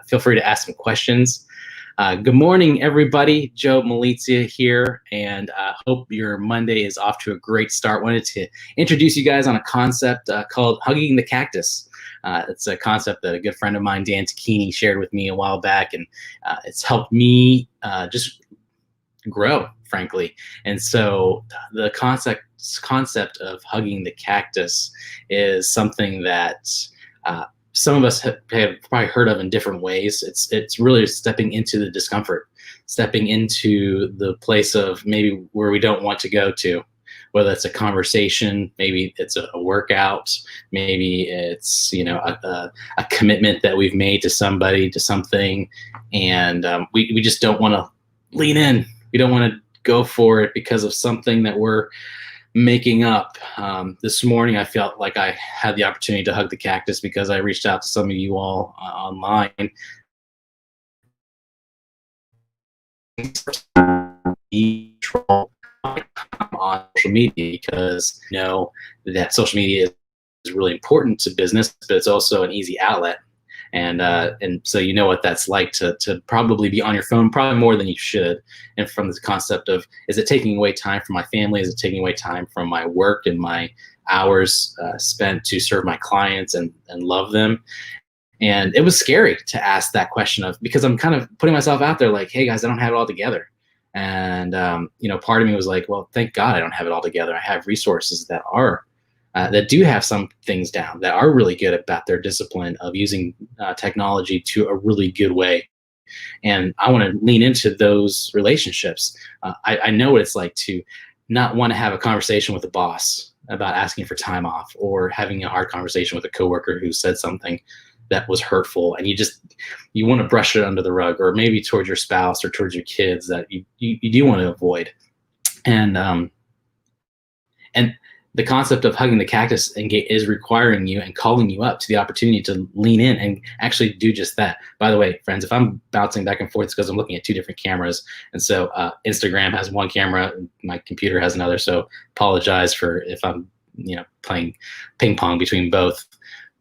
feel free to ask some questions. Good morning, everybody. Joe Malizia here, and hope your Monday is off to a great start. Wanted to introduce you guys on a concept called hugging the cactus. It's a concept that a good friend of mine, Dan Tacchini, shared with me a while back, and it's helped me just grow, frankly. And so the concept of hugging the cactus is something that some of us have probably heard of in different ways. It's really stepping into the discomfort, stepping into the place of maybe where we don't want to go to, whether it's a conversation, maybe it's a workout, maybe it's a commitment that we've made to somebody, to something, and we just don't want to lean in. We don't want to go for it because of something that we're making up. This morning, I felt like I had the opportunity to hug the cactus because I reached out to some of you all online. On social media, because you know that social media is really important to business, but it's also an easy outlet. And so you know what that's like to probably be on your phone, probably more than you should. And from the concept of, is it taking away time from my family? Is it taking away time from my work and my hours spent to serve my clients and love them? And it was scary to ask that question because I'm kind of putting myself out there like, hey guys, I don't have it all together. And part of me was like, well, thank God I don't have it all together. I have resources that are that do have some things down, that are really good about their discipline of using technology to a really good way. And I want to lean into those relationships. I know what it's like to not want to have a conversation with a boss about asking for time off, or having a hard conversation with a coworker who said something that was hurtful, and you want to brush it under the rug, or maybe towards your spouse or towards your kids that you do want to avoid. And the concept of hugging the cactus is requiring you and calling you up to the opportunity to lean in and actually do just that. By the way, friends, if I'm bouncing back and forth, it's because I'm looking at two different cameras. And so Instagram has one camera, my computer has another. So apologize for if I'm playing ping pong between both.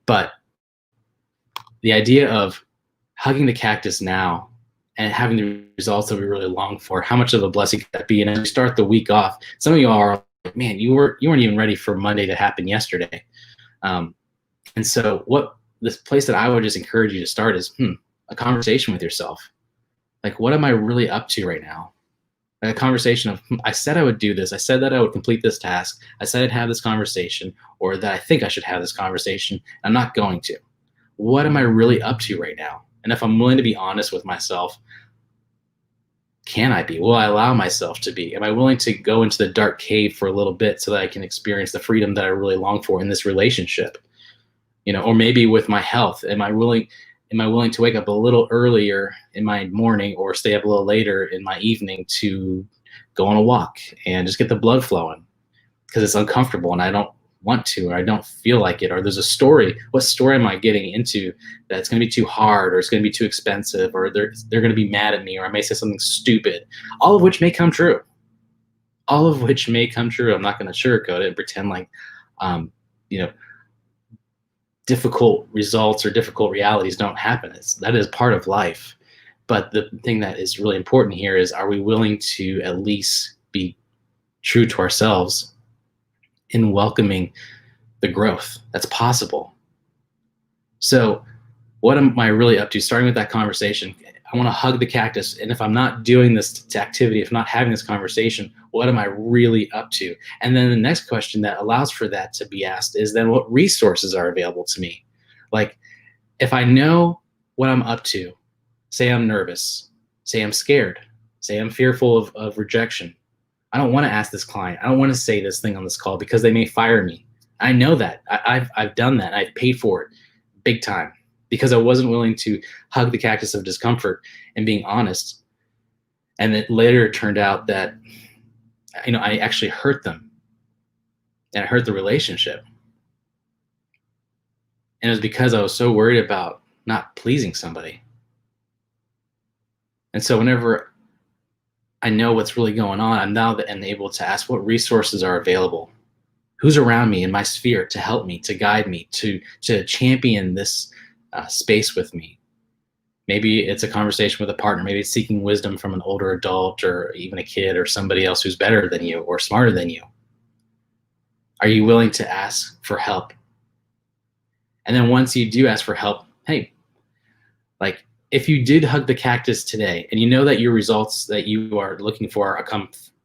But the idea of hugging the cactus now and having the results that we really long for, how much of a blessing could that be? And as we start the week off, some of you are like, man, you weren't even ready for Monday to happen yesterday. And so this place that I would just encourage you to start is a conversation with yourself. Like, what am I really up to right now? Like a conversation of, I said I would do this. I said that I would complete this task. I said I'd have this conversation, or that I think I should have this conversation. I'm not going to. What am I really up to right now? And if I'm willing to be honest with myself, can I be? Will I allow myself to be? Am I willing to go into the dark cave for a little bit so that I can experience the freedom that I really long for in this relationship? Or maybe with my health, am I willing to wake up a little earlier in my morning, or stay up a little later in my evening to go on a walk and just get the blood flowing because it's uncomfortable and I don't want to, or I don't feel like it, or there's a story. What story am I getting into that's going to be too hard, or it's going to be too expensive, or they're going to be mad at me, or I may say something stupid, all of which may come true. I'm not going to sugarcoat it and pretend like, difficult results or difficult realities don't happen. That is part of life. But the thing that is really important here is, are we willing to at least be true to ourselves in welcoming the growth that's possible? So what am I really up to? Starting with that conversation, I want to hug the cactus. And if I'm not doing this activity, if I'm not having this conversation, what am I really up to? And then the next question that allows for that to be asked is then, what resources are available to me? Like, if I know what I'm up to, say I'm nervous, say I'm scared, say I'm fearful of rejection, I don't want to ask this client. I don't want to say this thing on this call because they may fire me. I know that. I've done that. I've paid for it big time because I wasn't willing to hug the cactus of discomfort and being honest. And it later turned out that, I actually hurt them, and I hurt the relationship. And it was because I was so worried about not pleasing somebody. And so whenever I know what's really going on, I'm now able to ask what resources are available. Who's around me in my sphere to help me, to guide me, to champion this space with me? Maybe it's a conversation with a partner. Maybe it's seeking wisdom from an older adult or even a kid or somebody else who's better than you or smarter than you. Are you willing to ask for help? And then once you do ask for help, hey, like if you did hug the cactus today and you know that your results that you are looking for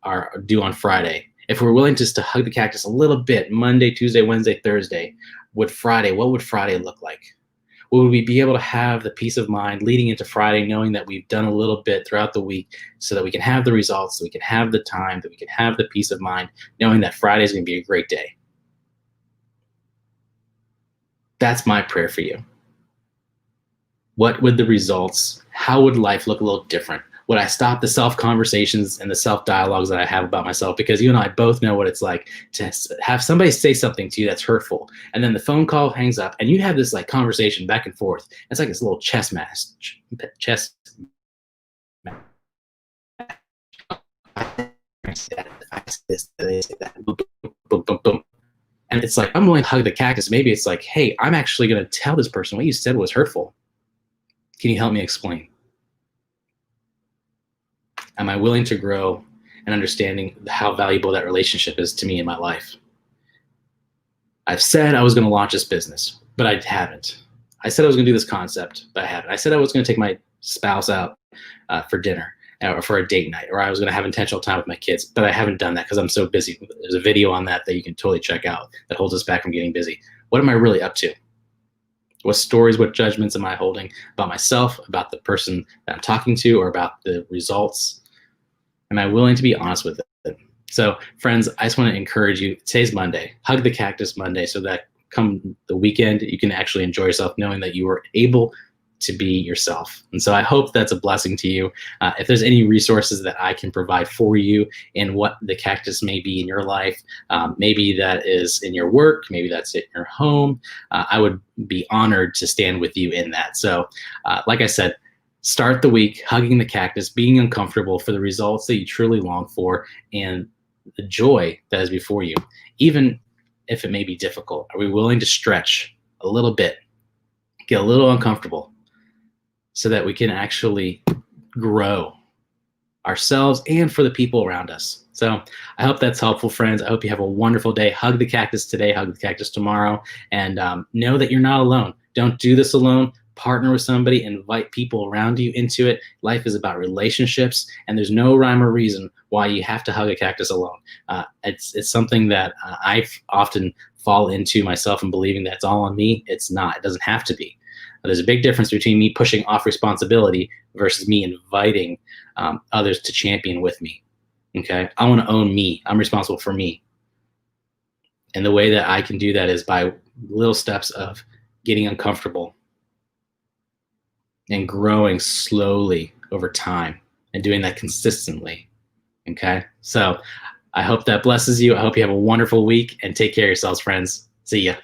are due on Friday, if we're willing just to hug the cactus a little bit, Monday, Tuesday, Wednesday, Thursday, what would Friday look like? Will we be able to have the peace of mind leading into Friday, knowing that we've done a little bit throughout the week so that we can have the results, so we can have the time, that we can have the peace of mind, knowing that Friday is going to be a great day? That's my prayer for you. What would the results, how would life look a little different? Would I stop the self conversations and the self dialogues that I have about myself? Because you and I both know what it's like to have somebody say something to you that's hurtful, and then the phone call hangs up, and you have this like conversation back and forth. It's like this little chess match. And it's like, I'm willing to hug the cactus. Maybe it's like, hey, I'm actually going to tell this person what you said was hurtful. Can you help me explain? Am I willing to grow and understanding how valuable that relationship is to me in my life? I've said I was going to launch this business, but I haven't. I said I was going to do this concept, but I haven't. I said I was going to take my spouse out for dinner or for a date night, or I was going to have intentional time with my kids, but I haven't done that because I'm so busy. There's a video on that you can totally check out that holds us back from getting busy. What am I really up to? What stories, what judgments am I holding about myself, about the person that I'm talking to, or about the results? Am I willing to be honest with it? So, friends, I just want to encourage you. Today's Monday. Hug the cactus Monday so that come the weekend, you can actually enjoy yourself knowing that you were able to be yourself. And so I hope that's a blessing to you. If there's any resources that I can provide for you in what the cactus may be in your life, maybe that is in your work, maybe that's in your home, I would be honored to stand with you in that. So like I said, start the week hugging the cactus, being uncomfortable for the results that you truly long for and the joy that is before you, even if it may be difficult. Are we willing to stretch a little bit, get a little uncomfortable, so that we can actually grow ourselves and for the people around us? So I hope that's helpful, friends. I hope you have a wonderful day. Hug the cactus today, hug the cactus tomorrow, and know that you're not alone. Don't do this alone. Partner with somebody, invite people around you into it. Life is about relationships, and there's no rhyme or reason why you have to hug a cactus alone. It's something that I often fall into myself and believing that it's all on me. It's not. It doesn't have to be. There's a big difference between me pushing off responsibility versus me inviting others to champion with me. Okay, I want to own me. I'm responsible for me. And the way that I can do that is by little steps of getting uncomfortable and growing slowly over time and doing that consistently. Okay, so I hope that blesses you. I hope you have a wonderful week and take care of yourselves, friends. See ya.